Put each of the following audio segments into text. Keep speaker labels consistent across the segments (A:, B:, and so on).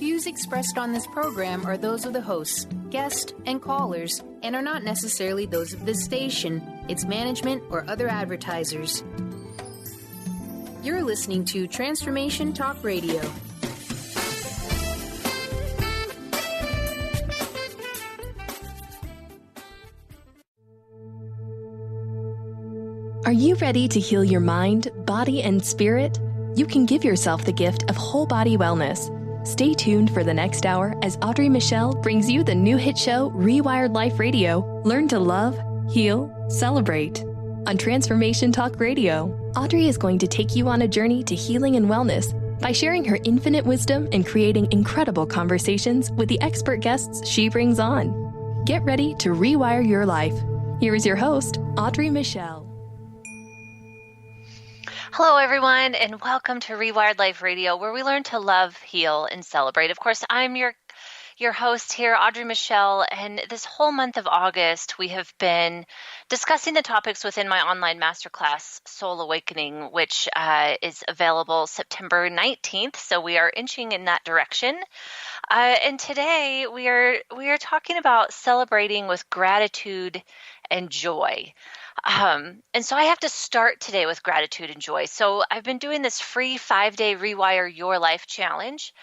A: views expressed on this program are those of the hosts, guests, and callers, and are not necessarily those of this station, its management, or other advertisers. You're listening to Transformation Talk Radio.
B: Are you ready to heal your mind, body, and spirit? You can give yourself the gift of whole body wellness. Stay tuned for the next hour as Audrey Michel brings you the new hit show, Rewired Life Radio. Learn to love, heal, celebrate. On Transformation Talk Radio, Audrey is going to take you on a journey to healing and wellness by sharing her infinite wisdom and creating incredible conversations with the expert guests she brings on. Get ready to rewire your life. Here is your host, Audrey Michel.
C: Hello, everyone, and welcome to Rewired Life Radio, where we learn to love, heal, and celebrate. Of course, I'm your host here, Audrey Michel, and this whole month of August, we have been discussing the topics within my online masterclass, Soul Awakening, which is available September 19th, so we are inching in that direction. And today, we are talking about celebrating with gratitude and joy. And so I have to start today with gratitude and joy. So I've been doing this free 5-day Rewire Your Life challenge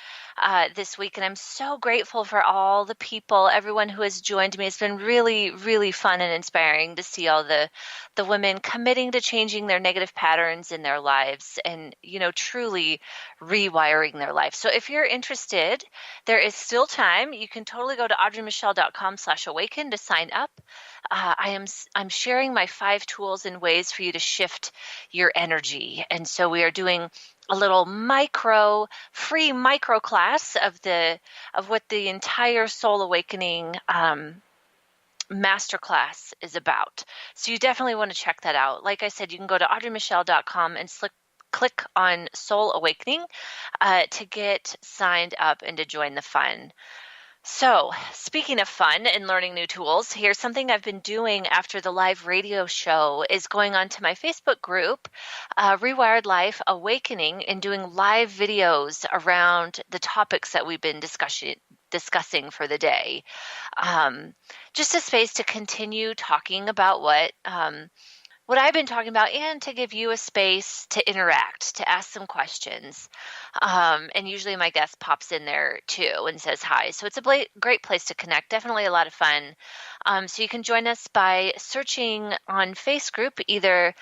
C: this week, and I'm so grateful for all the people, everyone who has joined me. It's been really, really fun and inspiring to see all the women committing to changing their negative patterns in their lives and, truly rewiring their life. So if you're interested, there is still time. You can totally go to audreymichel.com/awaken to sign up. I'm sharing my 5 tools and ways for you to shift your energy. And so we are doing a little free micro class of what the entire Soul Awakening masterclass is about. So you definitely want to check that out. Like I said, you can go to audreymichel.com and click on Soul Awakening to get signed up and to join the fun. So, speaking of fun and learning new tools, here's something I've been doing after the live radio show is going on to my Facebook group, Rewired Life Awakening, and doing live videos around the topics that we've been discussing for the day. Just a space to continue talking about what I've been talking about and to give you a space to interact, to ask some questions. And usually my guest pops in there too and says hi. So it's a great place to connect. Definitely a lot of fun. So you can join us by searching on Facebook, either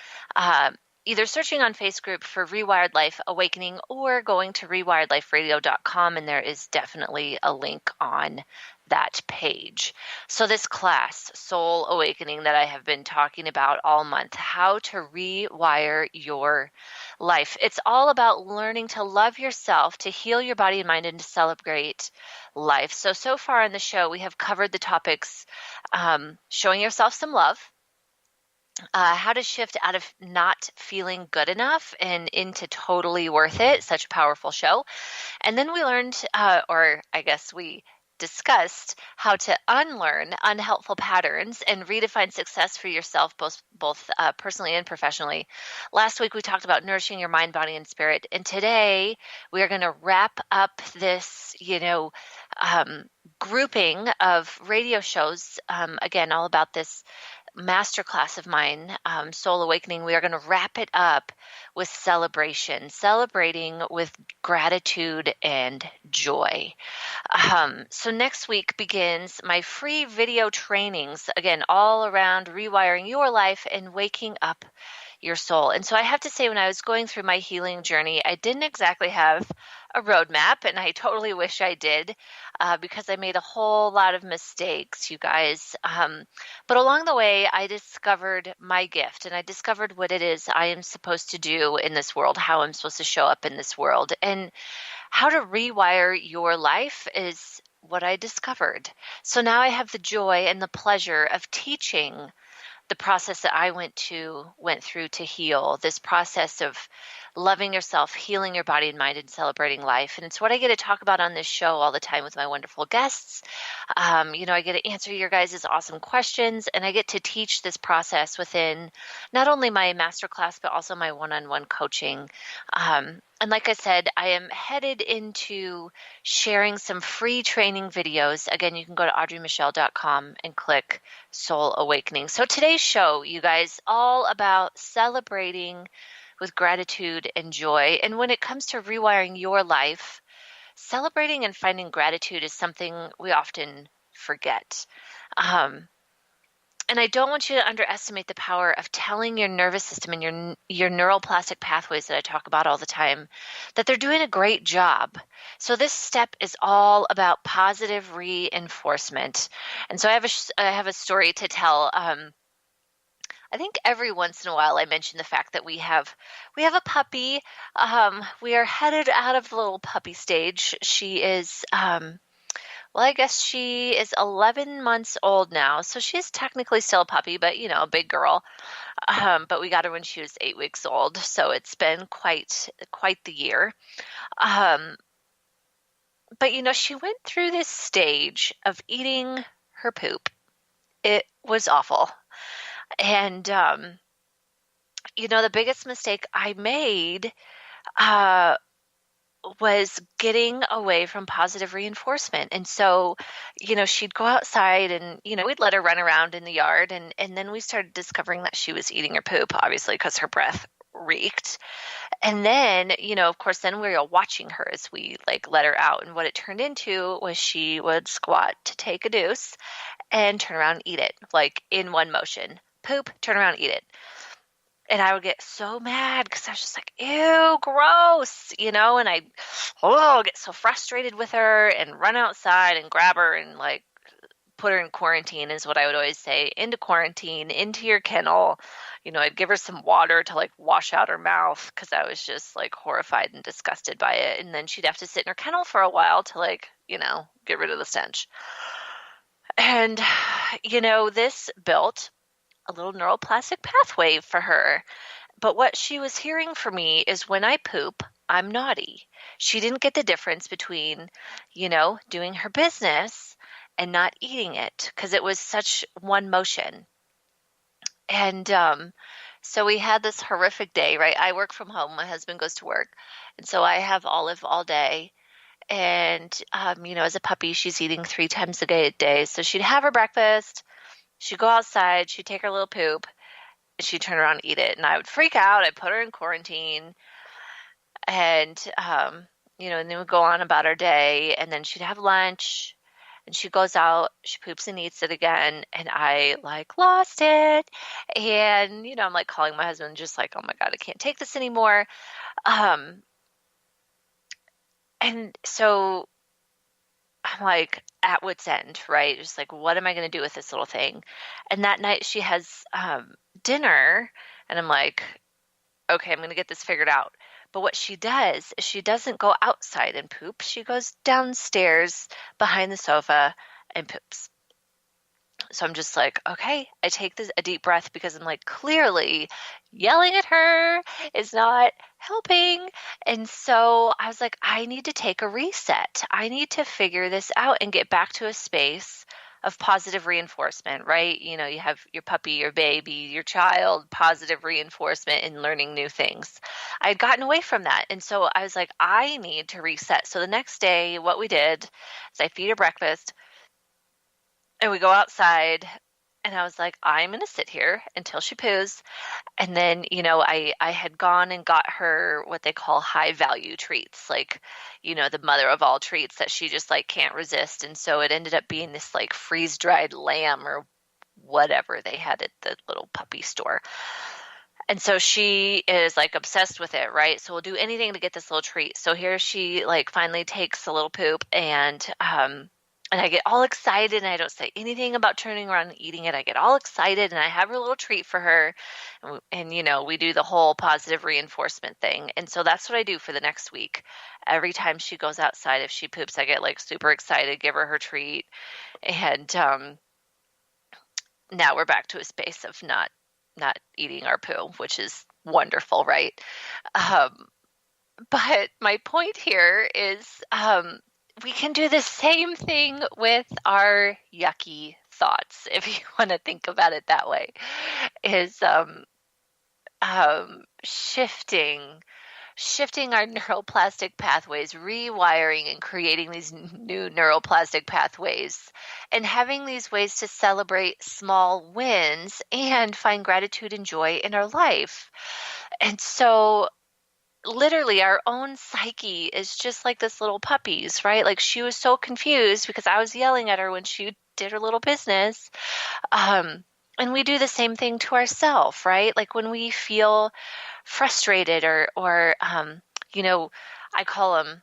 C: searching on Facebook for Rewired Life Awakening or going to rewiredliferadio.com, and there is definitely a link on that page. So this class, Soul Awakening, that I have been talking about all month, how to rewire your life. It's all about learning to love yourself, to heal your body and mind, and to celebrate life. So far in the show, we have covered the topics, showing yourself some love, how to shift out of not feeling good enough and into totally worth it. Such a powerful show. And then we learned, we discussed how to unlearn unhelpful patterns and redefine success for yourself, both personally and professionally. Last week, we talked about nourishing your mind, body, and spirit. And today, we are going to wrap up this, grouping of radio shows. Again, all about this masterclass of mine, Soul Awakening. We are going to wrap it up with celebrating with gratitude and joy. So next week begins my free video trainings, again, all around rewiring your life and waking up your soul. And so I have to say, when I was going through my healing journey, I didn't exactly have a roadmap, and I totally wish I did, because I made a whole lot of mistakes, you guys. But along the way, I discovered my gift, and I discovered what it is I am supposed to do in this world, how I'm supposed to show up in this world, and how to rewire your life is what I discovered. So now I have the joy and the pleasure of teaching the process that I went through to heal, this process of loving yourself, healing your body and mind, and celebrating life. And it's what I get to talk about on this show all the time with my wonderful guests. I get to answer your guys' awesome questions, and I get to teach this process within not only my masterclass, but also my one-on-one coaching. And like I said, I am headed into sharing some free training videos. Again, you can go to audreymichel.com and click Soul Awakening. So today's show, you guys, all about celebrating with gratitude and joy. And when it comes to rewiring your life, celebrating and finding gratitude is something we often forget. And I don't want you to underestimate the power of telling your nervous system and your neuroplastic pathways that I talk about all the time that they're doing a great job. So this step is all about positive reinforcement. And so I have a story to tell. I think every once in a while I mention the fact that we have a puppy. We are headed out of the little puppy stage. She is I guess she is 11 months old now, so she's technically still a puppy, but, a big girl. But we got her when she was 8 weeks old, so it's been quite the year. But, she went through this stage of eating her poop. It was awful. And, the biggest mistake I made was getting away from positive reinforcement. And so, she'd go outside and, we'd let her run around in the yard. And then we started discovering that she was eating her poop, obviously, because her breath reeked. And then, of course, then we were watching her as we let her out. And what it turned into was she would squat to take a deuce and turn around and eat it, in one motion. Poop, turn around, eat it. And I would get so mad because I was just like, ew, gross, and I'd get so frustrated with her and run outside and grab her and put her in quarantine is what I would always say. Into quarantine, into your kennel. I'd give her some water to wash out her mouth because I was just horrified and disgusted by it. And then she'd have to sit in her kennel for a while to get rid of the stench. And, this built a little neuroplastic pathway for her. But what she was hearing from me is when I poop, I'm naughty. She didn't get the difference between, doing her business and not eating it because it was such one motion. And so we had this horrific day, right? I work from home. My husband goes to work. And so I have Olive all day. And, as a puppy, she's eating 3 times a day. So she'd have her breakfast. She'd go outside, she'd take her little poop, and she'd turn around and eat it. And I would freak out. I'd put her in quarantine. And, and then we'd go on about our day. And then she'd have lunch. And she goes out, she poops and eats it again. And I, lost it. And, I'm, calling my husband just oh, my God, I can't take this anymore. And so I'm at wit's end, right? Just what am I going to do with this little thing? And that night she has dinner and I'm okay, I'm going to get this figured out. But what she does is she doesn't go outside and poop. She goes downstairs behind the sofa and poops. So I'm just okay, I take a deep breath because I'm clearly yelling at her is not helping. And so I was I need to take a reset. I need to figure this out and get back to a space of positive reinforcement, right? You have your puppy, your baby, your child, positive reinforcement and learning new things. I had gotten away from that. And so I was I need to reset. So the next day, what we did is I feed her breakfast. And we go outside, and I was I'm going to sit here until she poos. And then, I had gone and got her what they call high-value treats, the mother of all treats that she just, can't resist. And so it ended up being this, freeze-dried lamb or whatever they had at the little puppy store. And so she is, obsessed with it, right? So we'll do anything to get this little treat. So here she, finally takes a little poop, and I get all excited, and I don't say anything about turning around and eating it. I get all excited, and I have her little treat for her. And we do the whole positive reinforcement thing. And so that's what I do for the next week. Every time she goes outside, if she poops, I get super excited, give her treat. And now we're back to a space of not eating our poo, which is wonderful, right? But my point here is we can do the same thing with our yucky thoughts, if you want to think about it that way, is shifting our neuroplastic pathways, rewiring and creating these new neuroplastic pathways, and having these ways to celebrate small wins and find gratitude and joy in our life. And so literally our own psyche is just like this little puppy's, right? Like she was so confused because I was yelling at her when she did her little business. And we do the same thing to ourselves, right? Like when we feel frustrated or I call them,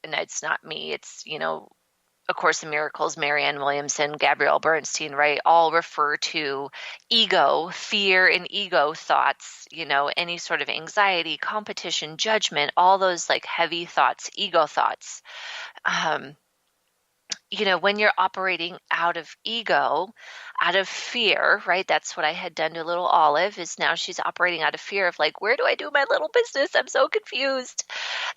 C: and it's not me, it's, A Course in Miracles, Marianne Williamson, Gabrielle Bernstein, right? All refer to ego, fear and ego thoughts, any sort of anxiety, competition, judgment, all those like heavy thoughts, ego thoughts. When you're operating out of ego, out of fear, right? That's what I had done to little Olive, is now she's operating out of fear of like, where do I do my little business? I'm so confused.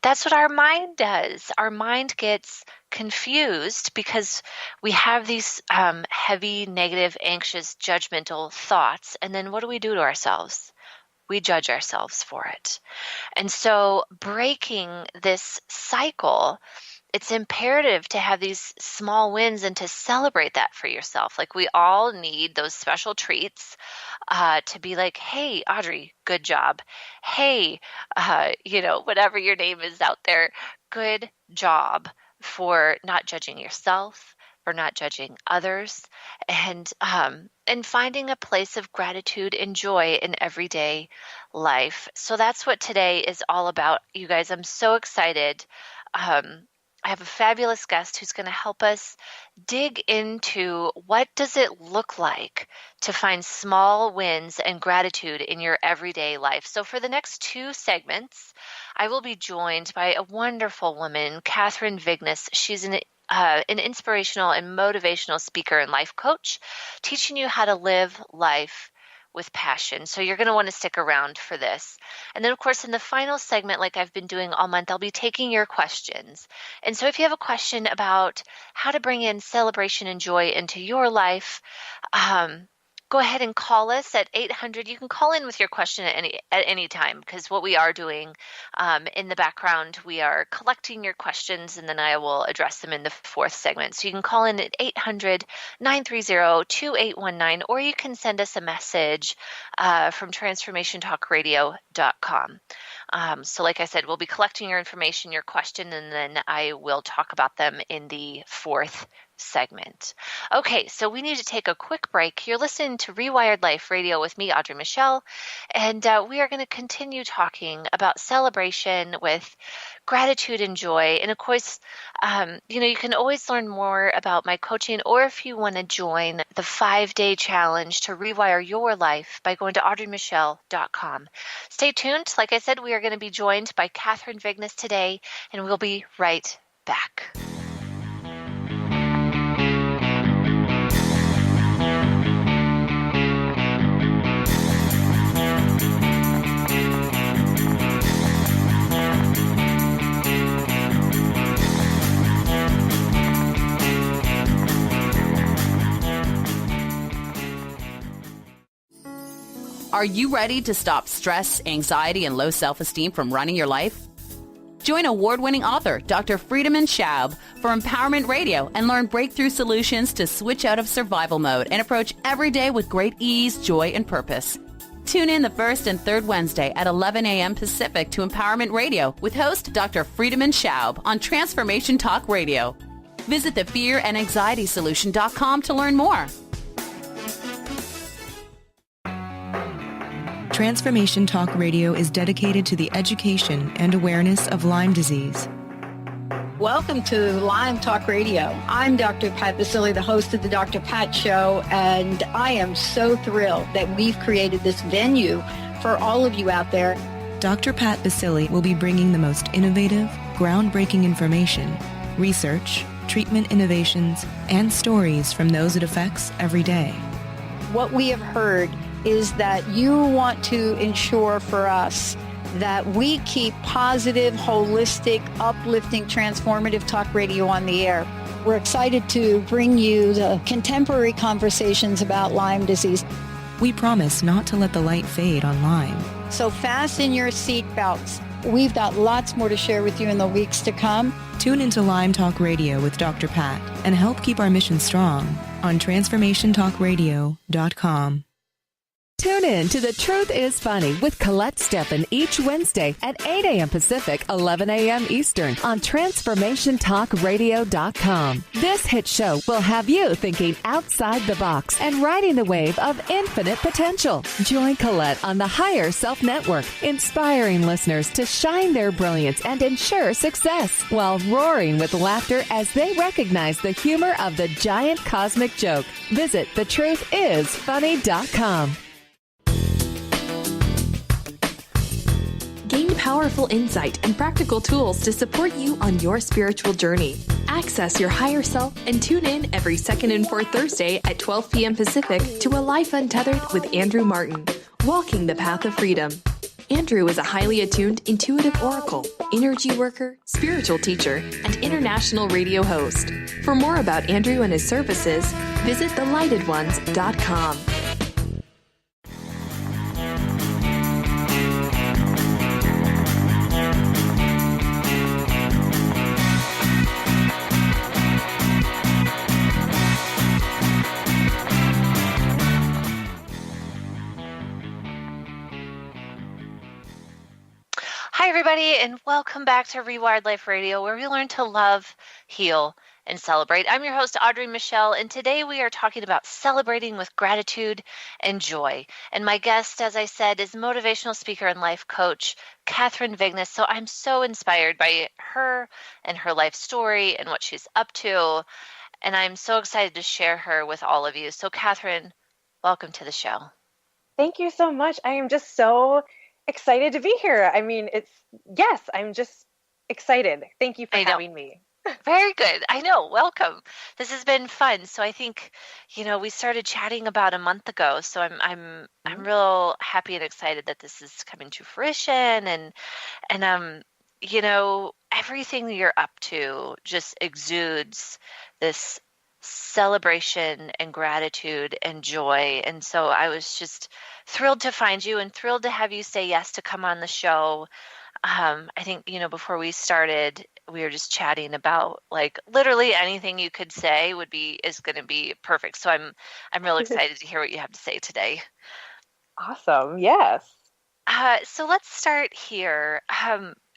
C: That's what our mind does. Our mind gets confused because we have these heavy, negative, anxious, judgmental thoughts. And then what do we do to ourselves? We judge ourselves for it. And so breaking this cycle, it's imperative to have these small wins and to celebrate that for yourself. Like we all need those special treats to be like, hey, Audrey, good job. Hey, whatever your name is out there, good job for not judging yourself, for not judging others, and finding a place of gratitude and joy in everyday life. So that's what today is all about, you guys. I'm so excited. I have a fabulous guest who's going to help us dig into what does it look like to find small wins and gratitude in your everyday life. So for the next 2 segments, I will be joined by a wonderful woman, Kathryn Vignesswouldn't. She's an inspirational and motivational speaker and life coach, teaching you how to live life with passion. So you're going to want to stick around for this. And then, of course, in the final segment, like I've been doing all month, I'll be taking your questions. And so if you have a question about how to bring in celebration and joy into your life, go ahead and call us at 800. You can call in with your question at any time, because what we are doing in the background, we are collecting your questions, and then I will address them in the 4th segment. So you can call in at 800-930-2819, or you can send us a message from transformationtalkradio.com. So like I said, we'll be collecting your information, your question, and then I will talk about them in the 4th segment. Okay, so we need to take a quick break. You're listening to Rewired Life Radio with me, Audrey Michel, and we are going to continue talking about celebration with gratitude and joy. And of course, you can always learn more about my coaching, or if you want to join the 5-day challenge to rewire your life by going to audreymichel.com. Stay tuned. Like I said, we are going to be joined by Kathryn Vignesswouldn't today, and we'll be right back.
D: Are you ready to stop stress, anxiety, and low self-esteem from running your life? Join award-winning author Dr. Friedemann Schaub for Empowerment Radio and learn breakthrough solutions to switch out of survival mode and approach every day with great ease, joy, and purpose. Tune in the 1st and 3rd Wednesday at 11 a.m. Pacific to Empowerment Radio with host Dr. Friedemann Schaub on Transformation Talk Radio. Visit thefearandanxietysolution.com to learn more.
E: Transformation Talk Radio is dedicated to the education and awareness of Lyme disease.
F: Welcome to Lyme Talk Radio. I'm Dr. Pat Basile, the host of the Dr. Pat Show, and I am so thrilled that we've created this venue for all of you out there.
E: Dr. Pat Basile will be bringing the most innovative, groundbreaking information, research, treatment innovations, and stories from those it affects every day.
F: What we have heard is that you want to ensure for us that we keep positive, holistic, uplifting, transformative talk radio on the air. We're excited to bring you the contemporary conversations about Lyme disease.
E: We promise not to let the light fade on Lyme.
F: So fasten your seatbelts. We've got lots more to share with you in the weeks to come.
E: Tune into Lyme Talk Radio with Dr. Pat and help keep our mission strong on transformationtalkradio.com.
G: Tune in to The Truth is Funny with Colette Steffen each Wednesday at 8 a.m. Pacific, 11 a.m. Eastern on transformationtalkradio.com. This hit show will have you thinking outside the box and riding the wave of infinite potential. Join Colette on the Higher Self Network, inspiring listeners to shine their brilliance and ensure success while roaring with laughter as they recognize the humor of the giant cosmic joke. Visit thetruthисfunny.com.
B: Gain powerful insight and practical tools to support you on your spiritual journey. Access your higher self and tune in every second and fourth Thursday at 12 p.m. Pacific to A Life Untethered with Andrew Martin, Walking the Path of Freedom. Andrew is a highly attuned, intuitive oracle, energy worker, spiritual teacher, and international radio host. For more about Andrew and his services, visit thelightones.com.
C: Hi, everybody, and welcome back to Rewired Life Radio, where we learn to love, heal, and celebrate. I'm your host, Audrey Michel, and today we are talking about celebrating with gratitude and joy. And my guest, as I said, is motivational speaker and life coach, Kathryn Vigness. So I'm so inspired by her and her life story and what she's up to, and I'm so excited to share her with all of you. So Kathryn, welcome to the show.
H: Thank you so much. I am just so excited to be here. I mean, I'm just excited. Thank you for having me.
C: Very good. I know. Welcome. This has been fun. So I think, we started chatting about a month ago. So I'm real happy and excited that this is coming to fruition, and everything you're up to just exudes this celebration and gratitude and joy. And so I was just thrilled to find you and thrilled to have you say yes to come on the show. I think, before we started, we were just chatting about like literally anything you could say is going to be perfect. So I'm real excited to hear what you have to say today.
H: Awesome. Yes.
C: So let's start here.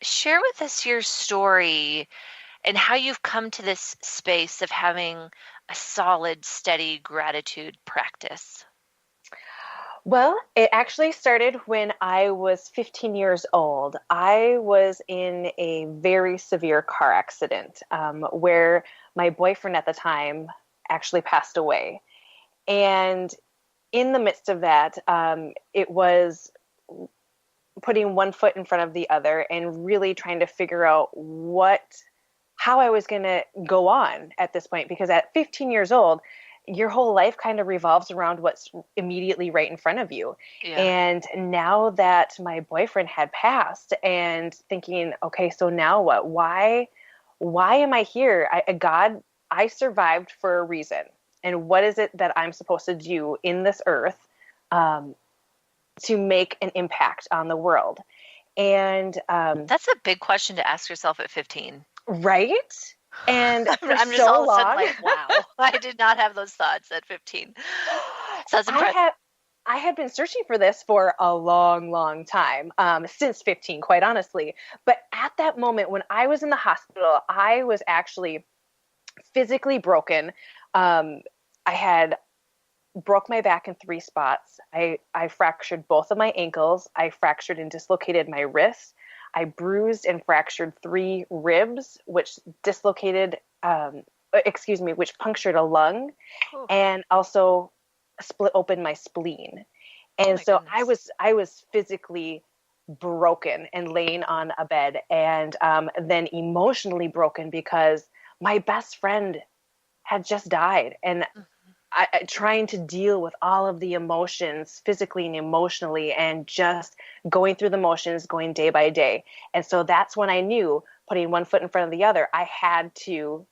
C: Share with us your story and how you've come to this space of having a solid, steady gratitude practice.
H: Well, it actually started when I was 15 years old. I was in a very severe car accident where my boyfriend at the time actually passed away. And in the midst of that, it was putting one foot in front of the other and really trying to figure out how I was going to go on at this point. Because at 15 years old, your whole life kind of revolves around what's immediately right in front of you. Yeah. And now that my boyfriend had passed and thinking, okay, so now what? Why am I here? I survived for a reason. And what is it that I'm supposed to do in this earth to make an impact on the world? And
C: that's a big question to ask yourself at 15.
H: Right? And
C: I'm just all of a sudden like, wow, I did not have those thoughts at 15. So that's impressive.
H: I had been searching for this for a long, long time, since 15, quite honestly. But at that moment when I was in the hospital, I was actually physically broken. I had broke my back in 3 spots. I fractured both of my ankles. I fractured and dislocated my wrist. I bruised and fractured 3 ribs, which which punctured a lung, and also split open my spleen. And so goodness. I was physically broken and laying on a bed, and then emotionally broken because my best friend had just died, and trying to deal with all of the emotions physically and emotionally, and just going through the motions, going day by day. And so that's when I knew, putting one foot in front of the other, I had to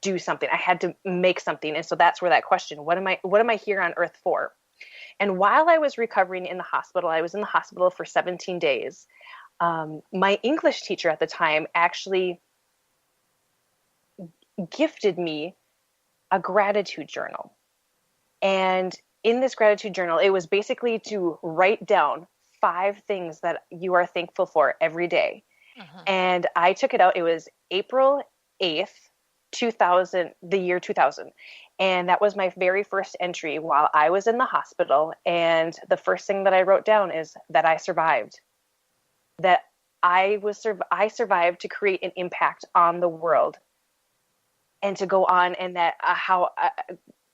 H: do something. I had to make something. And so that's where that question, what am I here on earth for? And while I was recovering in the hospital, I was in the hospital for 17 days. My English teacher at the time actually gifted me a gratitude journal. And in this gratitude journal, it was basically to write down 5 things that you are thankful for every day. And I took it out. It was April 8th, 2000, the year 2000. And that was my very first entry while I was in the hospital. And the first thing that I wrote down is that I survived, that I survived to create an impact on the world, and to go on, and that how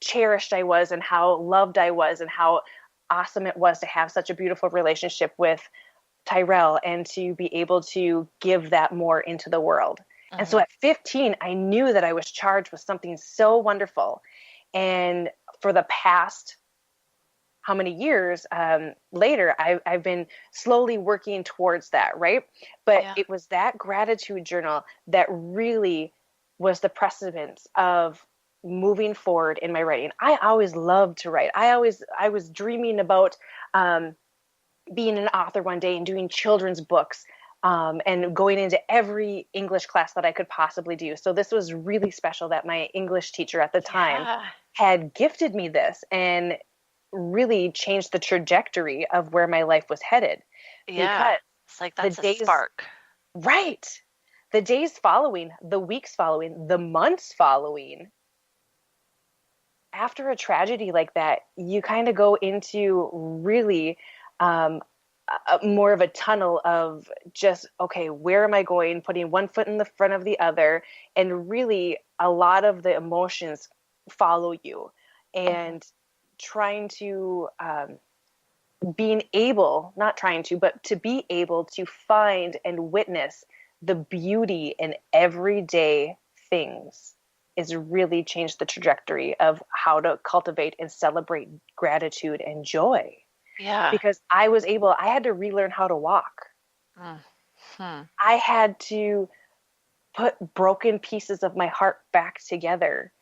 H: cherished I was, and how loved I was, and how awesome it was to have such a beautiful relationship with Tyrell, and to be able to give that more into the world. And so at 15, I knew that I was charged with something so wonderful. And for the past how many years later, I've been slowly working towards that, right? But it was that gratitude journal that really was the precedence of moving forward in my writing. I always loved to write. I was dreaming about being an author one day and doing children's books. And going into every English class that I could possibly do. So this was really special that my English teacher at the time had gifted me this, and really changed the trajectory of where my life was headed.
C: Yeah, it's like that's a spark.
H: Right. The days following, the weeks following, the months following, after a tragedy like that, you kind of go into really more of a tunnel of just, okay, where am I going? Putting one foot in the front of the other. And really a lot of the emotions follow you, and trying to, being able, not trying to, but to be able to find and witness the beauty in everyday things is really changed the trajectory of how to cultivate and celebrate gratitude and joy.
C: Yeah.
H: Because I had to relearn how to walk. I had to put broken pieces of my heart back together,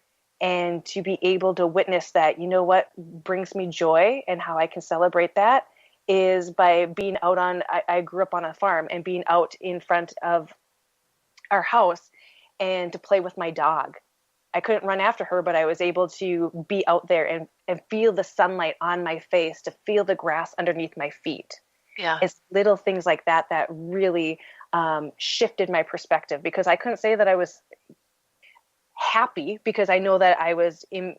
H: and to be able to witness that, you know what brings me joy and how I can celebrate that is by being out I grew up on a farm, and being out in front of our house and to play with my dog. I couldn't run after her, but I was able to be out there and feel the sunlight on my face, to feel the grass underneath my feet.
C: Yeah.
H: It's little things like that that really shifted my perspective, because I couldn't say that I was happy, because I know that I was in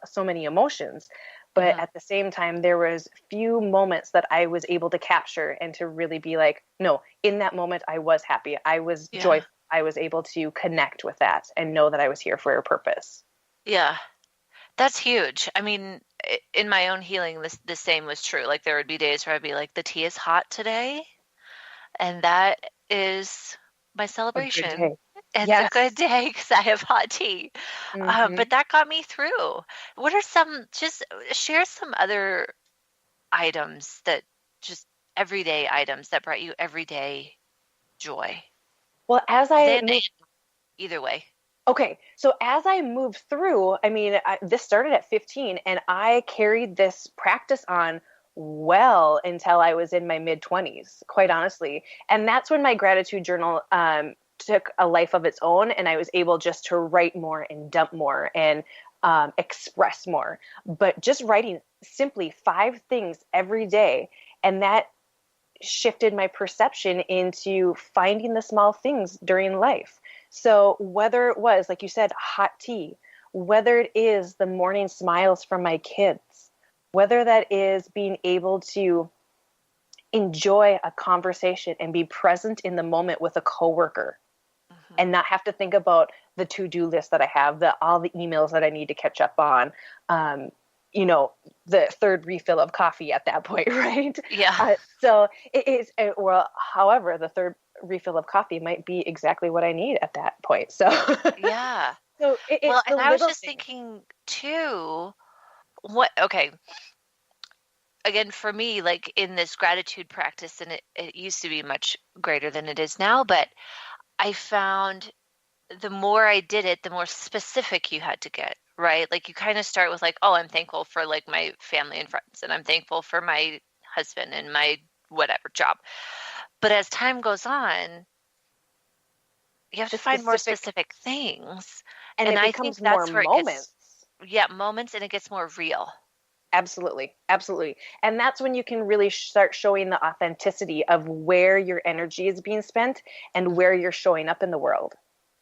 H: so many emotions. But at the same time, there was few moments that I was able to capture and to really be like, no, in that moment, I was happy. I was joyful. I was able to connect with that and know that I was here for a purpose.
C: Yeah, that's huge. I mean, in my own healing, the same was true. Like there would be days where I'd be like, the tea is hot today. And that is my celebration. It's a good day because I have hot tea. But that got me through. What are just share some other items just everyday items that brought you everyday joy?
H: Well,
C: either way.
H: Okay. So as I moved through, I mean, this started at 15, and I carried this practice on well until I was in my mid-20s, quite honestly. And that's when my gratitude journal took a life of its own, and I was able just to write more and dump more and express more. But just writing simply 5 things every day, and that shifted my perception into finding the small things during life. So whether it was, like you said, hot tea, whether it is the morning smiles from my kids, whether that is being able to enjoy a conversation and be present in the moment with a coworker, and not have to think about the to-do list that I have, all the emails that I need to catch up on, the third refill of coffee at that point, right?
C: Yeah.
H: So it is, however, the third refill of coffee might be exactly what I need at that point. So
C: yeah.
H: So
C: and I was just thinking too, Okay. Again, for me, like in this gratitude practice, and it used to be much greater than it is now, but I found the more I did it, the more specific you had to get, right? Like you kind of start with like, oh, I'm thankful for like my family and friends, and I'm thankful for my husband and my whatever job. But as time goes on, you have to find more specific things.
H: And it becomes more moments.
C: Moments, and it gets more real.
H: Absolutely. Absolutely. And that's when you can really start showing the authenticity of where your energy is being spent and where you're showing up in the world.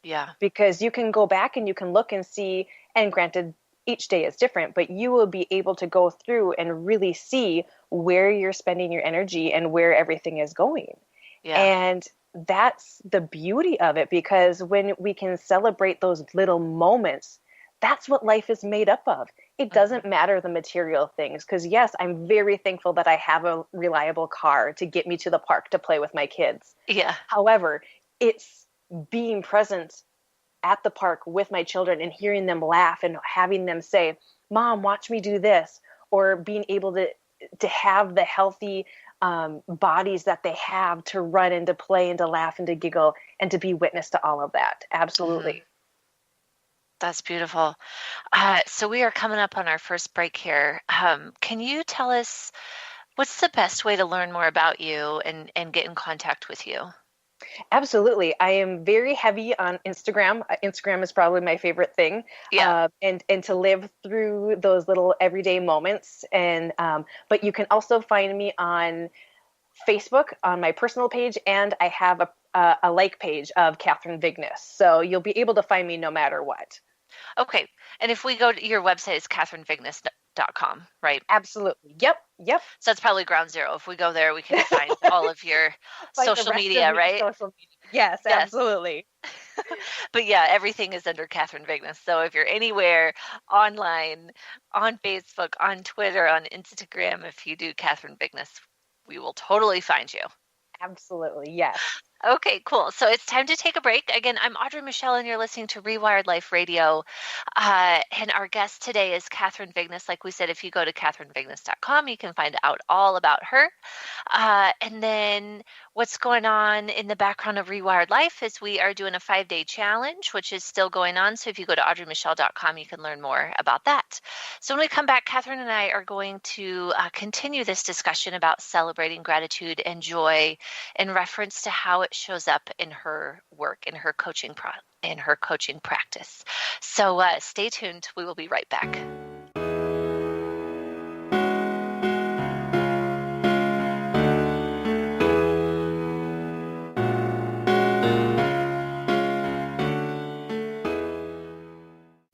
C: Yeah.
H: Because you can go back and you can look and see, and granted, each day is different, but you will be able to go through and really see where you're spending your energy and where everything is going.
C: Yeah.
H: And that's the beauty of it, because when we can celebrate those little moments, that's what life is made up of. It doesn't matter the material things, because yes, I'm very thankful that I have a reliable car to get me to the park to play with my kids.
C: Yeah.
H: However, it's being present at the park with my children and hearing them laugh and having them say, Mom, watch me do this, or being able to have the healthy bodies that they have to run and to play and to laugh and to giggle and to be witness to all of that. Absolutely.
C: Mm-hmm. That's beautiful. So we are coming up on our first break here. Can you tell us what's the best way to learn more about you and get in contact with you?
H: Absolutely. I am very heavy on Instagram. Instagram is probably my favorite thing.
C: Yeah.
H: And to live through those little everyday moments. And but you can also find me on Facebook on my personal page, and I have a like page of Kathryn Vigness. So you'll be able to find me no matter what.
C: Okay. And if we go to your website, it's KathrynVigness.com, right?
H: Absolutely. Yep.
C: So that's probably ground zero. If we go there, we can find all of your social media, right?
H: Social media. Yes, absolutely.
C: But yeah, everything is under Kathryn Vigness. So if you're anywhere online, on Facebook, on Twitter, on Instagram, if you do Kathryn Vigness, we will totally find you.
H: Absolutely. Yes.
C: Okay, cool. So it's time to take a break. Again, I'm Audrey Michel, and you're listening to Rewired Life Radio. And our guest today is Kathryn Vigness. Like we said, if you go to KathrynVigness.com, you can find out all about her. And then what's going on in the background of Rewired Life is we are doing a 5-day challenge, which is still going on. So if you go to AudreyMichel.com, you can learn more about that. So when we come back, Kathryn and I are going to continue this discussion about celebrating gratitude and joy in reference to how it shows up in her work, in her coaching practice. So stay tuned. We will be right back.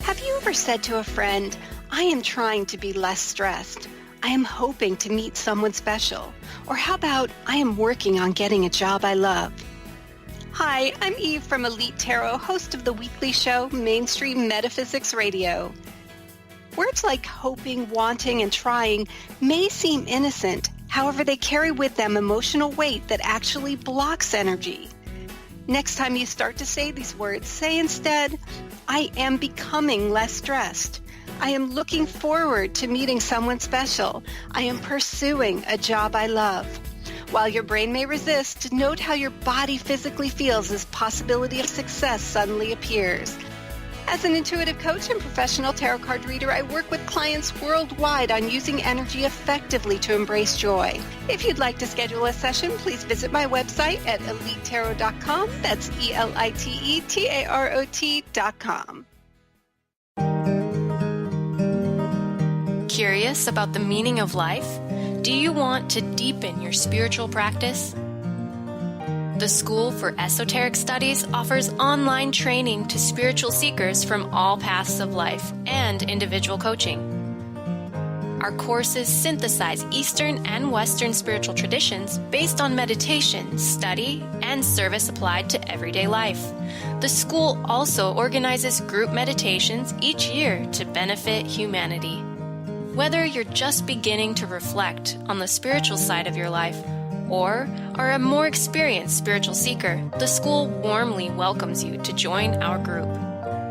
F: Have you ever said to a friend, I am trying to be less stressed. I am hoping to meet someone special. Or how about, I am working on getting a job I love. Hi, I'm Eve from Elite Tarot, host of the weekly show Mainstream Metaphysics Radio. Words like hoping, wanting, and trying may seem innocent. However, they carry with them emotional weight that actually blocks energy. Next time you start to say these words, say instead, I am becoming less stressed. I am looking forward to meeting someone special. I am pursuing a job I love. While your brain may resist, note how your body physically feels as possibility of success suddenly appears. As an intuitive coach and professional tarot card reader, I work with clients worldwide on using energy effectively to embrace joy. If you'd like to schedule a session, please visit my website at elitetarot.com. That's ELITETAROT.com.
B: Curious about the meaning of life? Do you want to deepen your spiritual practice? The School for Esoteric Studies offers online training to spiritual seekers from all paths of life and individual coaching. Our courses synthesize Eastern and Western spiritual traditions based on meditation, study, and service applied to everyday life. The school also organizes group meditations each year to benefit humanity. Whether you're just beginning to reflect on the spiritual side of your life or are a more experienced spiritual seeker, the school warmly welcomes you to join our group.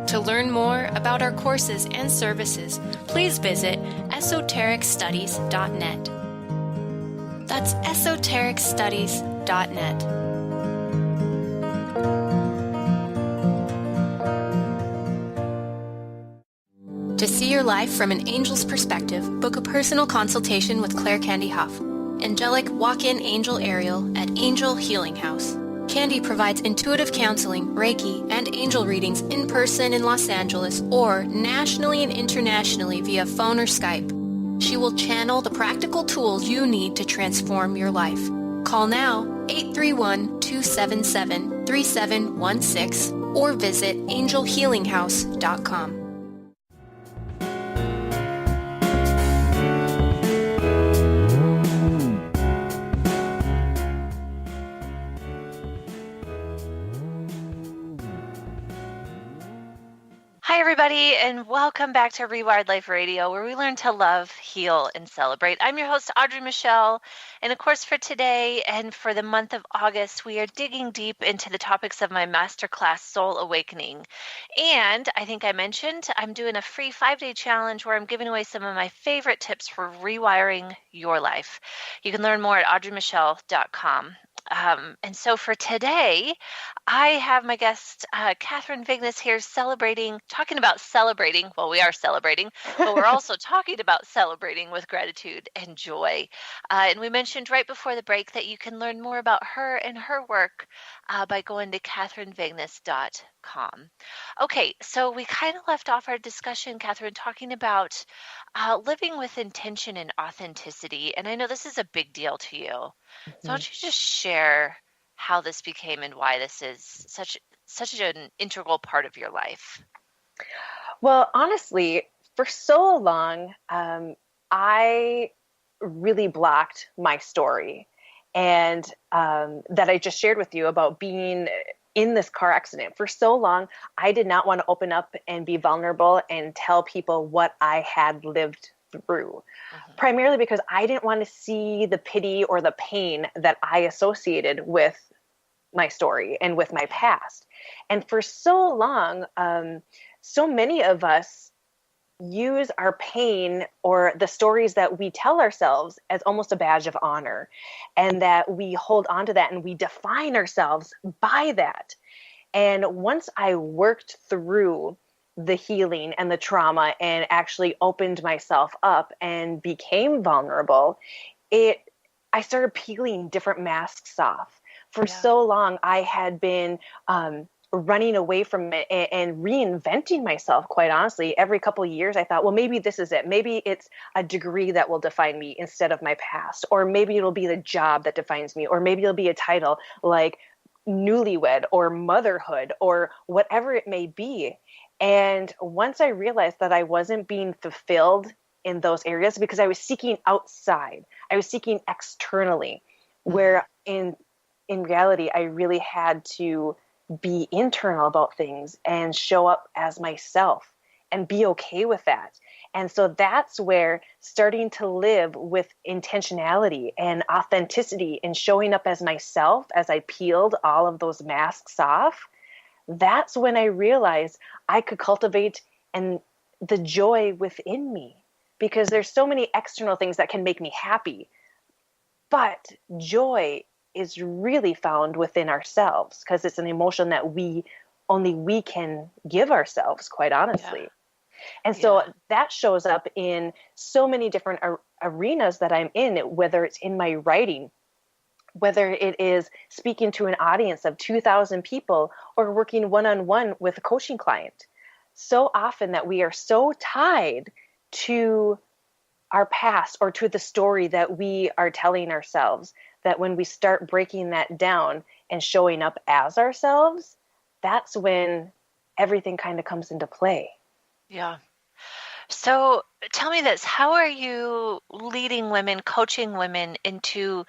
B: To learn more about our courses and services, please visit esotericstudies.net. That's esotericstudies.net. To see your life from an angel's perspective, book a personal consultation with Claire Candy Huff, angelic walk-in angel Ariel at Angel Healing House. Candy provides intuitive counseling, Reiki, and angel readings in person in Los Angeles or nationally and internationally via phone or Skype. She will channel the practical tools you need to transform your life. Call now 831-277-3716 or visit angelhealinghouse.com.
C: Hi, everybody, and welcome back to Rewired Life Radio, where we learn to love, heal, and celebrate. I'm your host, Audrey Michel, and of course, for today and for the month of August, we are digging deep into the topics of my masterclass, Soul Awakening. And I think I mentioned I'm doing a free 5-day challenge where I'm giving away some of my favorite tips for rewiring your life. You can learn more at audreymichel.com. And so for today, I have my guest, Kathryn Vigness here talking about celebrating. Well, we are celebrating, but we're also talking about celebrating with gratitude and joy. And we mentioned right before the break that you can learn more about her and her work by going to kathrynvigness.com. Okay, so we kind of left off our discussion, Kathryn, talking about living with intention and authenticity. And I know this is a big deal to you. Mm-hmm. So why don't you just share how this became and why this is such an integral part of your life?
H: Well, honestly, for so long, I really blocked my story, and that I just shared with you about being in this car accident. For so long, I did not want to open up and be vulnerable and tell people what I had lived through, primarily because I didn't want to see the pity or the pain that I associated with my story and with my past. And for so long, so many of us use our pain or the stories that we tell ourselves as almost a badge of honor, and that we hold on to that and we define ourselves by that. And once I worked through the healing and the trauma and actually opened myself up and became vulnerable, I started peeling different masks off. For so long, I had been running away from it and reinventing myself, quite honestly. Every couple of years, I thought, well, maybe this is it. Maybe it's a degree that will define me instead of my past. Or maybe it'll be the job that defines me. Or maybe it'll be a title like newlywed or motherhood or whatever it may be. And once I realized that I wasn't being fulfilled in those areas because I was seeking outside, I was seeking externally, where in reality, I really had to be internal about things and show up as myself and be okay with that. And so that's where starting to live with intentionality and authenticity and showing up as myself as I peeled all of those masks off, that's when I realized I could cultivate the joy within me, because there's so many external things that can make me happy, but joy is really found within ourselves, because it's an emotion that only we can give ourselves, quite honestly. Yeah. And so that shows up in so many different arenas that I'm in, whether it's in my writing, whether it is speaking to an audience of 2,000 people or working one-on-one with a coaching client. So often that we are so tied to our past or to the story that we are telling ourselves, that when we start breaking that down and showing up as ourselves, that's when everything kind of comes into play.
C: Yeah. So tell me this, how are you leading women, coaching women into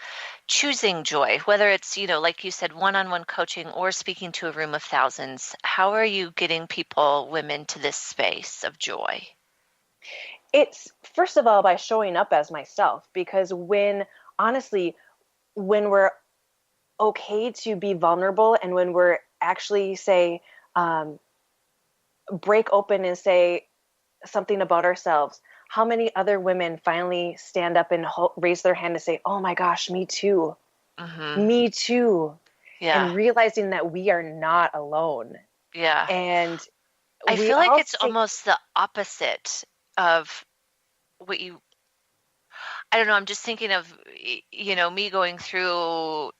C: choosing joy, whether it's, like you said, one-on-one coaching or speaking to a room of thousands? How are you getting women to this space of joy?
H: It's, first of all, by showing up as myself, because when we're okay to be vulnerable and when we're actually break open and say something about ourselves, how many other women finally stand up and raise their hand and say, oh my gosh, me too.
C: Mm-hmm.
H: Me too.
C: Yeah.
H: And realizing that we are not alone.
C: Yeah.
H: And
C: I feel like it's almost the opposite of what you, I don't know, I'm just thinking of, me going through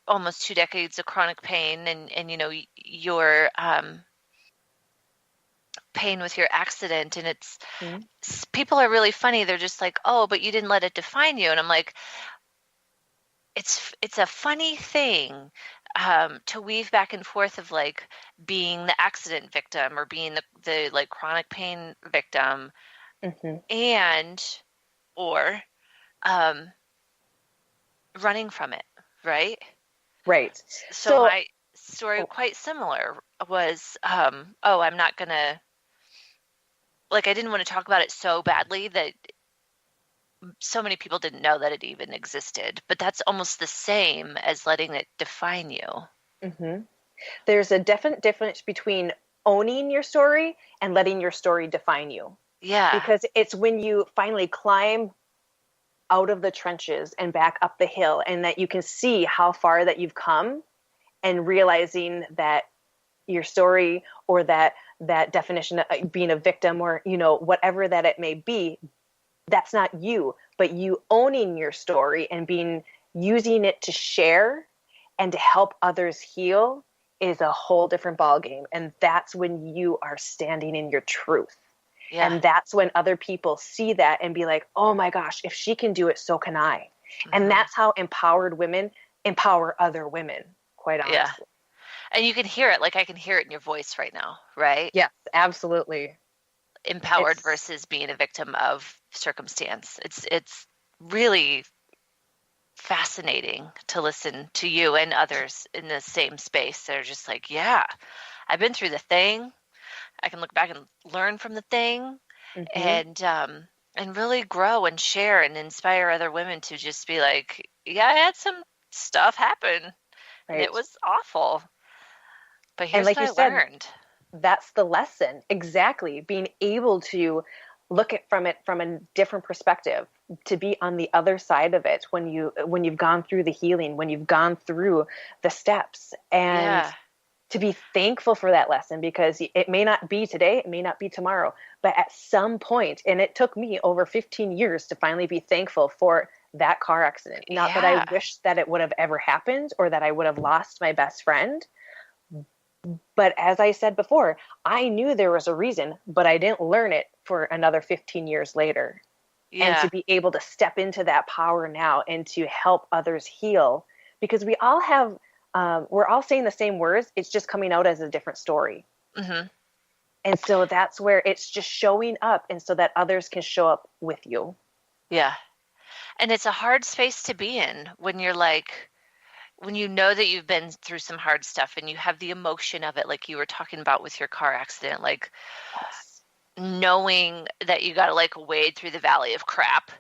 C: almost 2 decades of chronic pain and your pain with your accident. And it's, people are really funny. They're just like, oh, but you didn't let it define you. And I'm like, it's a funny thing to weave back and forth of like being the accident victim or being the like chronic pain victim and or running from it, right?
H: Right.
C: So my story, quite similar, was I'm not gonna, like, I didn't want to talk about it so badly that so many people didn't know that it even existed, but that's almost the same as letting it define you.
H: Mm-hmm. There's a definite difference between owning your story and letting your story define you.
C: Yeah.
H: Because it's when you finally climb out of the trenches and back up the hill and that you can see how far that you've come and realizing that your story or that definition of being a victim or, whatever that it may be, that's not you, but you owning your story and using it to share and to help others heal is a whole different ballgame. And that's when you are standing in your truth. Yeah. And that's when other people see that and be like, oh my gosh, if she can do it, so can I. And that's how empowered women empower other women, quite honestly.
C: Yeah. And you can hear it. Like I can hear it in your voice right now, right?
H: Yes, absolutely.
C: Empowered versus being a victim of circumstance. It's really fascinating to listen to you and others in the same space. They're just like, yeah, I've been through the thing. I can look back and learn from the thing and really grow and share and inspire other women to just be like, yeah, I had some stuff happen and it was awful. But here's what I learned.
H: That's the lesson. Exactly. Being able to look at it from a different perspective, to be on the other side of it when you've gone through the healing, when you've gone through the steps, and to be thankful for that lesson, because it may not be today, it may not be tomorrow, but at some point, and it took me over 15 years to finally be thankful for that car accident. Not that I wish that it would have ever happened or that I would have lost my best friend. But as I said before, I knew there was a reason, but I didn't learn it for another 15 years later. Yeah. And to be able to step into that power now and to help others heal, because we all have, we're all saying the same words. It's just coming out as a different story. Mm-hmm. And so that's where it's just showing up, and so that others can show up with you.
C: Yeah. And it's a hard space to be in when you're like, when you know that you've been through some hard stuff and you have the emotion of it, like you were talking about with your car accident, like knowing that you got to like wade through the valley of crap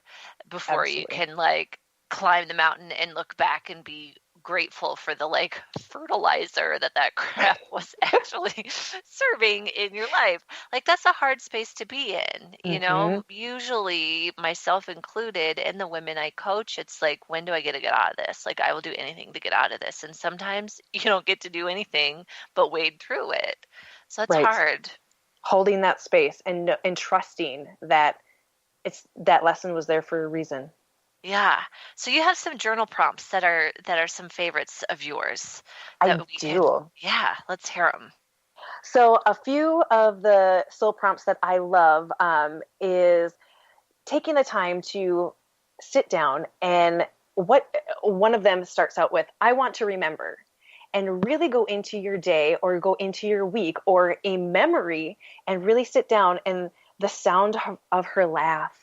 C: before you can like climb the mountain and look back and be grateful for the like fertilizer that crap was actually serving in your life. Like that's a hard space to be in, you know, usually myself included and the women I coach, it's like, when do I get out of this? Like I will do anything to get out of this. And sometimes you don't get to do anything but wade through it. So it's hard.
H: Holding that space and trusting that that lesson was there for a reason.
C: Yeah. So you have some journal prompts that are some favorites of yours.
H: I do.
C: Yeah. Let's hear them.
H: So a few of the soul prompts that I love is taking the time to sit down, and one of them starts out with, I want to remember, and really go into your day or go into your week or a memory and really sit down, and the sound of her laugh,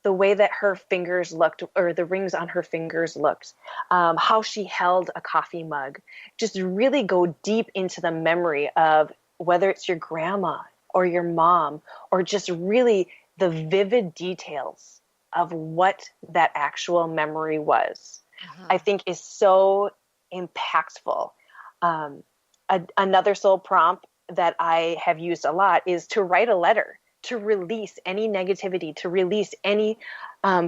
H: the way that her fingers looked, or the rings on her fingers looked, how she held a coffee mug. Just really go deep into the memory of whether it's your grandma or your mom, or just really the vivid details of what that actual memory was. I think is so impactful. Another soul prompt that I have used a lot is to write a letter, to release any negativity, to release any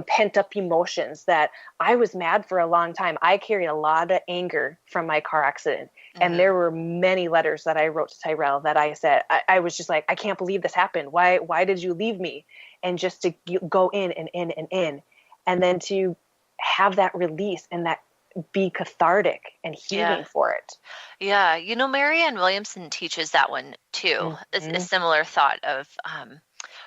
H: pent up emotions that I was mad for a long time. I carried a lot of anger from my car accident. Mm-hmm. And there were many letters that I wrote to Tyrell that I said, I was just like, I can't believe this happened. Why did you leave me? And just to go in and in and in. And then to have that release and that be cathartic and healing for it.
C: Yeah. You know, Marianne Williamson teaches that one too. Mm-hmm. A similar thought of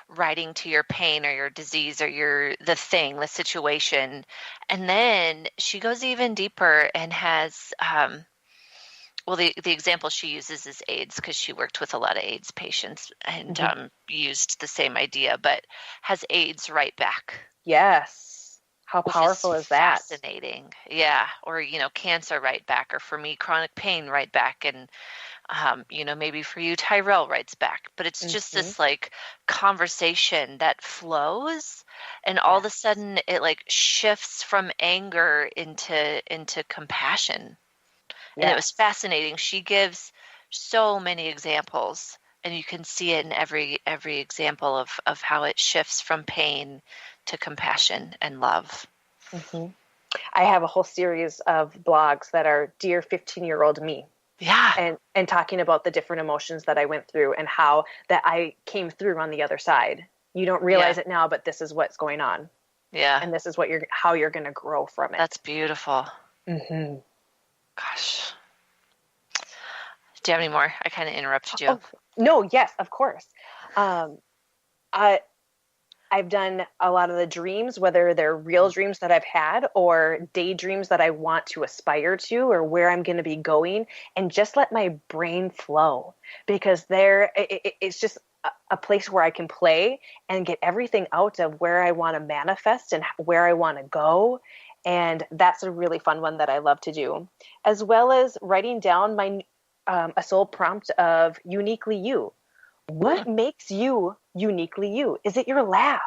C: writing to your pain or your disease or the situation. And then she goes even deeper and has, the example she uses is AIDS, because she worked with a lot of AIDS patients and used the same idea, but has AIDS right back.
H: Yes. How powerful is that?
C: Fascinating. Yeah. Or, cancer right back, or for me, chronic pain right back. And, maybe for you, Tyrell writes back, but it's just this like conversation that flows, and all of a sudden it like shifts from anger into compassion. Yes. And it was fascinating. She gives so many examples, and you can see it in every example of how it shifts from pain to compassion and love.
H: Mm-hmm. I have a whole series of blogs that are Dear 15-year-old Me.
C: Yeah.
H: And talking about the different emotions that I went through and how that I came through on the other side. You don't realize it now, but this is what's going on.
C: Yeah.
H: And this is how you're going to grow from it.
C: That's beautiful.
H: Mm-hmm.
C: Gosh. Do you have any more? I kind of interrupted you.
H: Oh, no, yes, of course. I've done a lot of the dreams, whether they're real dreams that I've had or daydreams that I want to aspire to or where I'm going to be going, and just let my brain flow, because it's just a place where I can play and get everything out of where I want to manifest and where I want to go. And that's a really fun one that I love to do, as well as writing down my a soul prompt of uniquely you. What makes you uniquely you? Is it your laugh?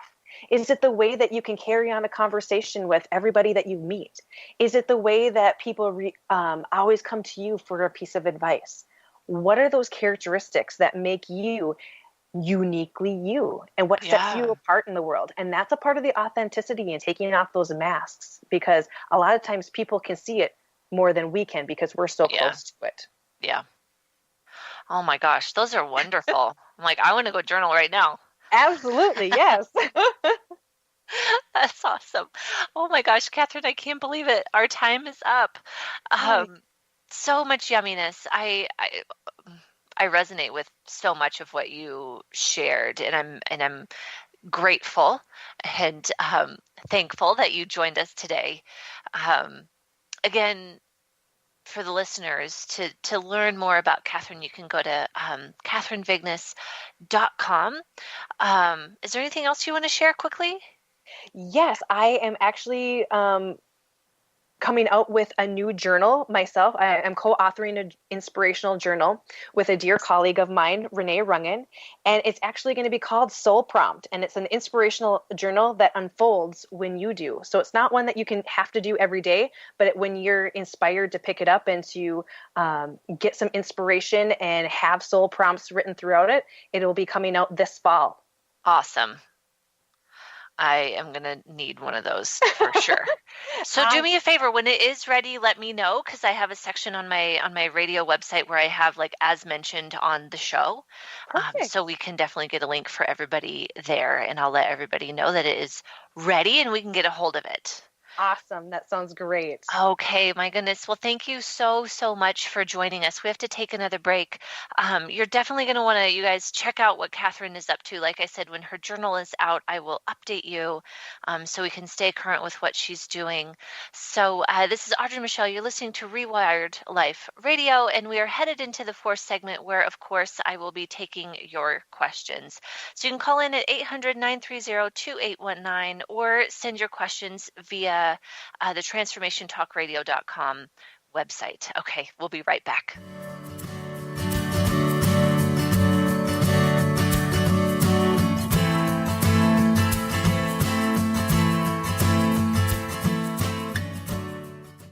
H: Is it the way that you can carry on a conversation with everybody that you meet? Is it the way that people always come to you for a piece of advice? What are those characteristics that make you uniquely you, and what sets you apart in the world? And that's a part of the authenticity and taking off those masks, because a lot of times people can see it more than we can because we're so close to it.
C: Yeah. Oh my gosh, those are wonderful. I'm like, I want to go journal right now.
H: Absolutely, yes.
C: That's awesome. Oh my gosh, Kathryn, I can't believe it. Our time is up. So much yumminess. I resonate with so much of what you shared, and I'm grateful and thankful that you joined us today. Again, for the listeners, to learn more about Kathryn, you can go to KathrynVigness.com. Is there anything else you want to share quickly?
H: Yes, I am actually coming out with a new journal myself. I am co-authoring an inspirational journal with a dear colleague of mine, Renee Rungen, and it's actually going to be called Soul Prompt, and it's an inspirational journal that unfolds when you do. So it's not one that you can have to do every day, but when you're inspired to pick it up and to get some inspiration and have soul prompts written throughout it, it'll be coming out this fall.
C: Awesome. I am going to need one of those for sure. So do me a favor, when it is ready, let me know, because I have a section on my radio website where I have like as mentioned on the show. So we can definitely get a link for everybody there, and I'll let everybody know that it is ready and we can get a hold of it.
H: Awesome. That sounds great.
C: Okay, my goodness. Well, thank you so much for joining us. We have to take another break. You're definitely going to want to, you guys, check out what Kathryn is up to. Like I said, when her journal is out, I will update you so we can stay current with what she's doing. So this is Audrey Michel. You're listening to Rewired Life Radio, and we are headed into the fourth segment where, of course, I will be taking your questions. So you can call in at 800-930-2819 or send your questions via the transformationtalkradio.com website. Okay, we'll be right back.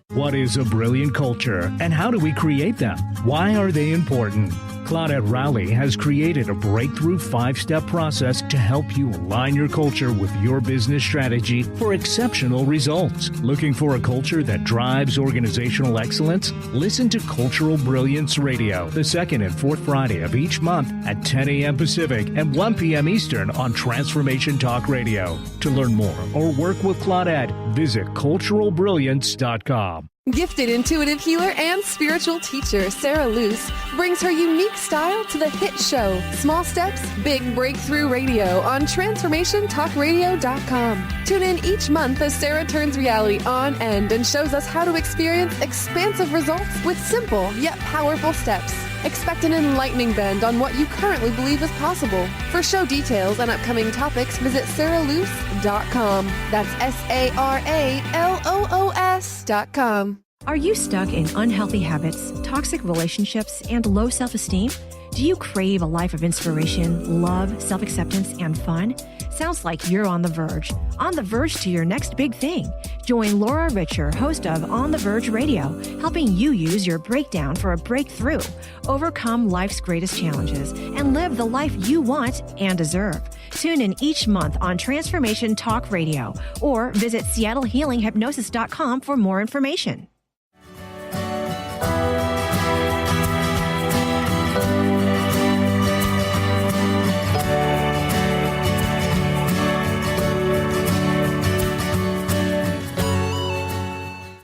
I: What is a brilliant culture, and how do we create them? Why are they important? Claudette Rowley has created a breakthrough 5-step process to help you align your culture with your business strategy for exceptional results. Looking for a culture that drives organizational excellence? Listen to Cultural Brilliance Radio, the second and fourth Friday of each month at 10 a.m. Pacific and 1 p.m. Eastern on Transformation Talk Radio. To learn more or work with Claudette, visit culturalbrilliance.com.
J: Gifted intuitive healer and spiritual teacher Sarah Luce brings her unique style to the hit show Small Steps, Big Breakthrough Radio on TransformationTalkRadio.com. Tune in each month as Sarah turns reality on end and shows us how to experience expansive results with simple yet powerful steps. Expect an enlightening bend on what you currently believe is possible. For show details and upcoming topics, visit sarahluce.com. That's SARALOOS.com.
K: Are you stuck in unhealthy habits, toxic relationships, and low self-esteem? Do you crave a life of inspiration, love, self-acceptance, and fun? Sounds like you're on the verge to your next big thing. Join Laura Richer, host of On the Verge Radio, helping you use your breakdown for a breakthrough, overcome life's greatest challenges, and live the life you want and deserve. Tune in each month on Transformation Talk Radio or visit SeattleHealingHypnosis.com for more information.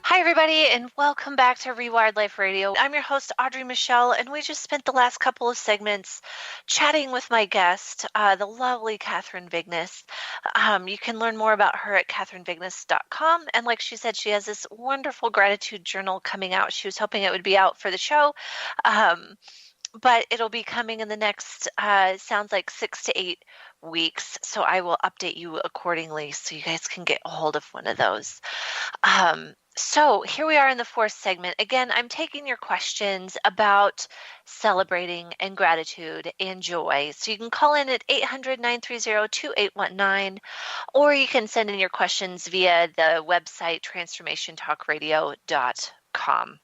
C: Hi, everybody, and welcome back to Rewired Life Radio. I'm your host, Audrey Michel, and we just spent the last couple of segments chatting with my guest, the lovely Kathryn Vignes. You can learn more about her at KathrynVignessouldn't, and like she said, she has this wonderful gratitude journal coming out. She was hoping it would be out for the show, but it'll be coming in the next, sounds like 6 to 8 weeks, so I will update you accordingly so you guys can get a hold of one of those. So here we are in the fourth segment. Again, I'm taking your questions about celebrating and gratitude and joy. So you can call in at 800-930-2819, or you can send in your questions via the website transformationtalkradio.com.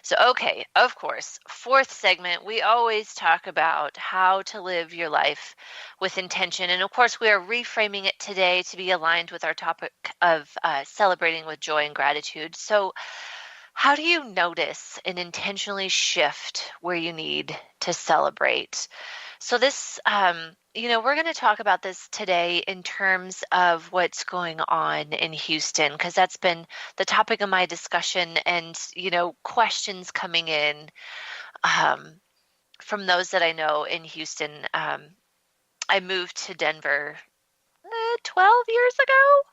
C: So, okay, of course, fourth segment, we always talk about how to live your life with intention. And of course, we are reframing it today to be aligned with our topic of celebrating with joy and gratitude. So how do you notice and intentionally shift where you need to celebrate? So this, we're going to talk about this today in terms of what's going on in Houston, because that's been the topic of my discussion and, questions coming in from those that I know in Houston. I moved to Denver 12 years ago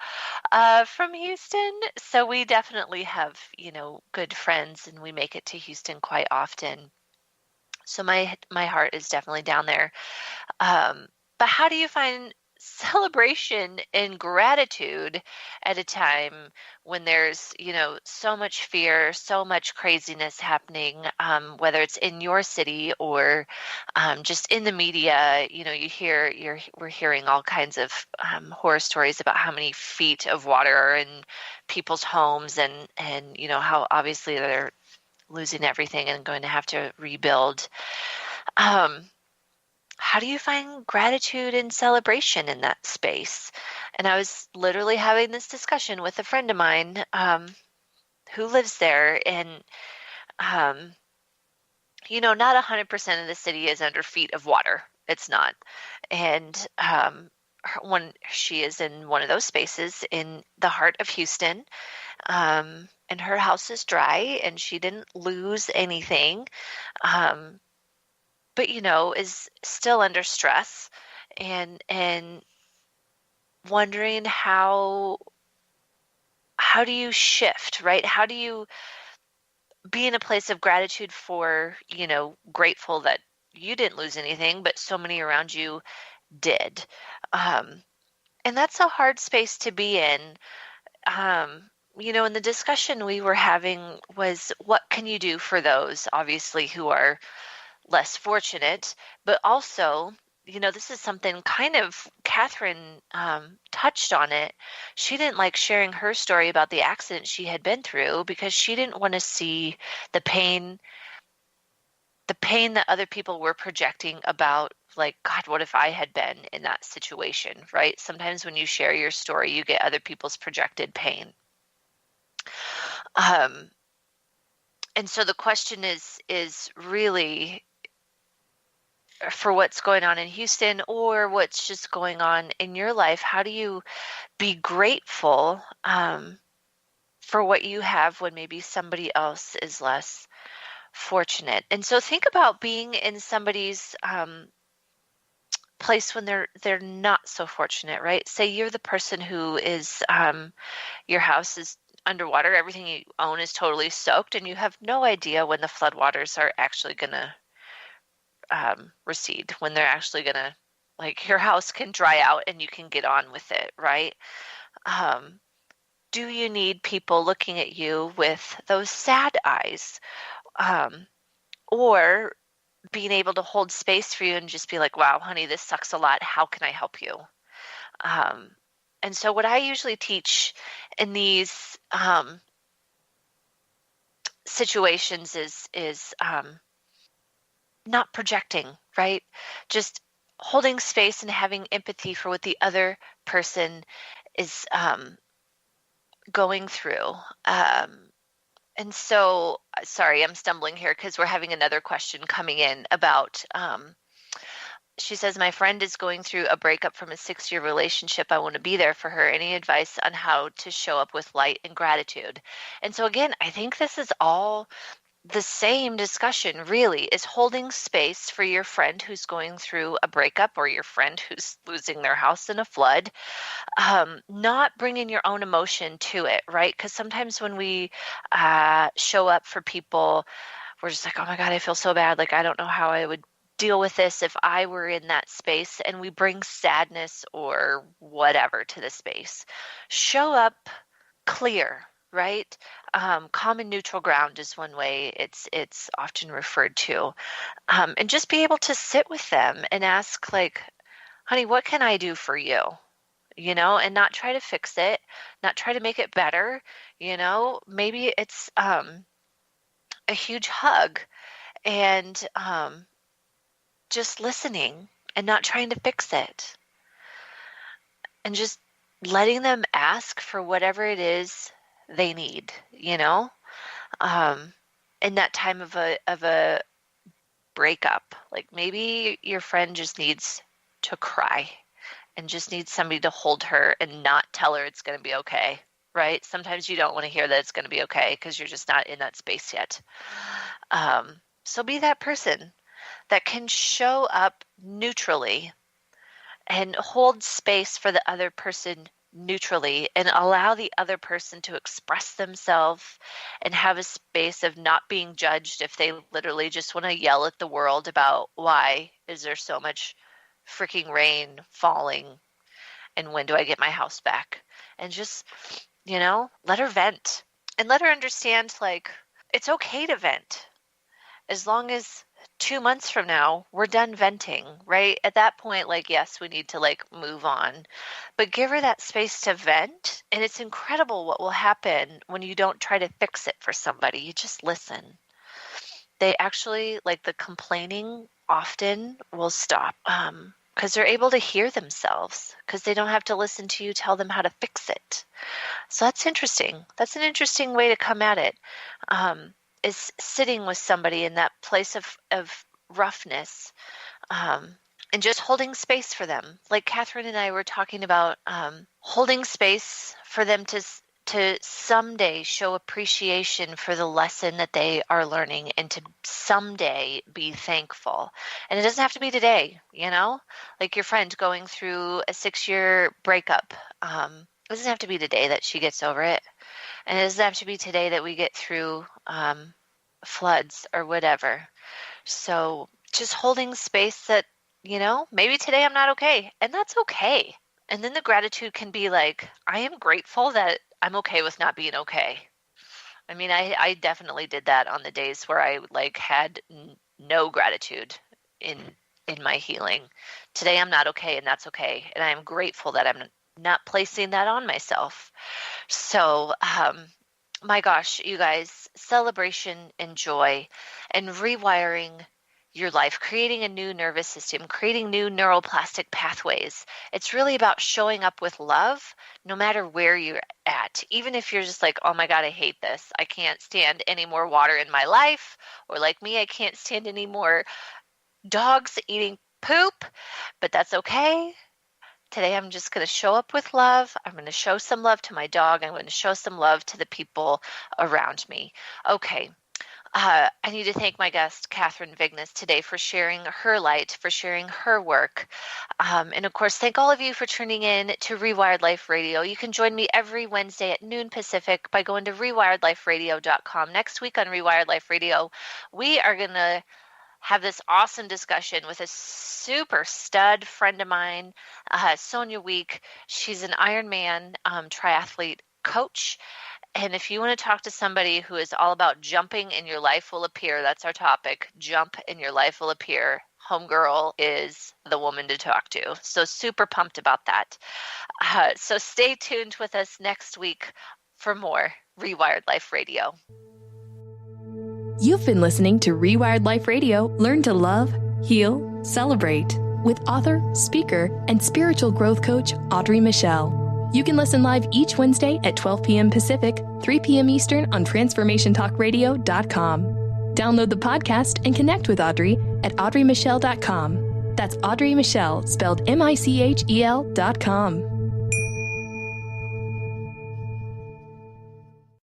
C: from Houston. So we definitely have, good friends, and we make it to Houston quite often. So my heart is definitely down there. But how do you find celebration and gratitude at a time when there's, so much fear, so much craziness happening, whether it's in your city or just in the media? We're hearing all kinds of horror stories about how many feet of water are in people's homes and how obviously they're losing everything and going to have to rebuild. How do you find gratitude and celebration in that space? And I was literally having this discussion with a friend of mine who lives there, and not 100% of the city is under feet of water. It's not. And she is in one of those spaces in the heart of Houston, and her house is dry, and she didn't lose anything. But, is still under stress and wondering how do you shift, right? How do you be in a place of gratitude for, grateful that you didn't lose anything, but so many around you did. And that's a hard space to be in. And the discussion we were having was, what can you do for those, obviously, who are less fortunate, but also, this is something kind of Kathryn touched on it. She didn't like sharing her story about the accident she had been through because she didn't want to see the pain the pain that other people were projecting about, like, God, what if I had been in that situation, right? Sometimes when you share your story, you get other people's projected pain. And so the question is really, for what's going on in Houston or what's just going on in your life, how do you be grateful for what you have when maybe somebody else is less fortunate? And so think about being in somebody's place when they're not so fortunate, right? Say you're the person who is your house is underwater, everything you own is totally soaked, and you have no idea when the floodwaters are actually going to recede, when they're actually going to, like, your house can dry out and you can get on with it, right? Do you need people looking at you with those sad eyes? Or being able to hold space for you and just be like, wow, honey, this sucks a lot. How can I help you? And so what I usually teach in these situations is not projecting, right? Just holding space and having empathy for what the other person is going through. And so, sorry, I'm stumbling here because we're having another question coming in about, she says, my friend is going through a breakup from a 6-year relationship. I want to be there for her. Any advice on how to show up with light and gratitude? And so again, I think this is all the same discussion, really, is holding space for your friend who's going through a breakup or your friend who's losing their house in a flood, not bringing your own emotion to it, right? Because sometimes when we show up for people, we're just like, oh my God, I feel so bad. Like, I don't know how I would deal with this if I were in that space, and we bring sadness or whatever to the space. Show up clear, right? Common neutral ground is one way it's often referred to. And just be able to sit with them and ask, like, honey, what can I do for you? You know, and not try to fix it, not try to make it better. You know, maybe it's a huge hug and just listening and not trying to fix it. And just letting them ask for whatever it is they need, you know, in that time of a breakup. Like, maybe your friend just needs to cry and just needs somebody to hold her and not tell her it's going to be okay, right? Sometimes you don't want to hear that it's going to be okay because you're just not in that space yet. So be that person that can show up neutrally and hold space for the other person neutrally, and allow the other person to express themselves and have a space of not being judged if they literally just want to yell at the world about why is there so much freaking rain falling and when do I get my house back? And just, you know, let her vent and let her understand, like, it's okay to vent as long as 2 months from now we're done venting, right? At that point, like, yes, we need to, like, move on, but give her that space to vent. And it's incredible what will happen when you don't try to fix it for somebody. You just listen. They actually, like, the complaining often will stop because they're able to hear themselves, because they don't have to listen to you tell them how to fix it. So that's interesting. That's an interesting way to come at it. Is sitting with somebody in that place of roughness, and just holding space for them. Like Kathryn and I were talking about, holding space for them to someday show appreciation for the lesson that they are learning, and to someday be thankful. And it doesn't have to be today, you know, like your friend going through a 6-year breakup. It doesn't have to be today that she gets over it. And it doesn't have to be today that we get through floods or whatever. So just holding space that, you know, maybe today I'm not okay, and that's okay. And then the gratitude can be like, I am grateful that I'm okay with not being okay. I mean, I definitely did that on the days where I, like, had no gratitude in my healing. Today I'm not okay, and that's okay. And I'm grateful that I'm not placing that on myself. So, my gosh, you guys, celebration and joy and rewiring your life, creating a new nervous system, creating new neuroplastic pathways. It's really about showing up with love, no matter where you're at. Even if you're just like, oh my God, I hate this. I can't stand any more water in my life. Or like me, I can't stand any more dogs eating poop, but that's okay. Today, I'm just going to show up with love. I'm going to show some love to my dog. I'm going to show some love to the people around me. Okay. I need to thank my guest, Kathryn Vigness, today for sharing her light, for sharing her work. And of course, thank all of you for tuning in to Rewired Life Radio. You can join me every Wednesday at noon Pacific by going to rewiredliferadio.com. Next week on Rewired Life Radio, we are going to have this awesome discussion with a super stud friend of mine, Sonia Week. She's an Ironman triathlete coach. And if you want to talk to somebody who is all about jumping and your life will appear, that's our topic, jump and your life will appear. Homegirl is the woman to talk to. So super pumped about that. So stay tuned with us next week for more Rewired Life Radio.
B: You've been listening to Rewired Life Radio. Learn to love, heal, celebrate with author, speaker, and spiritual growth coach Audrey Michel. You can listen live each Wednesday at 12 p.m. Pacific, 3 p.m. Eastern on TransformationTalkRadio.com. Download the podcast and connect with Audrey at AudreyMichel.com. That's Audrey Michel, spelled Michel.com.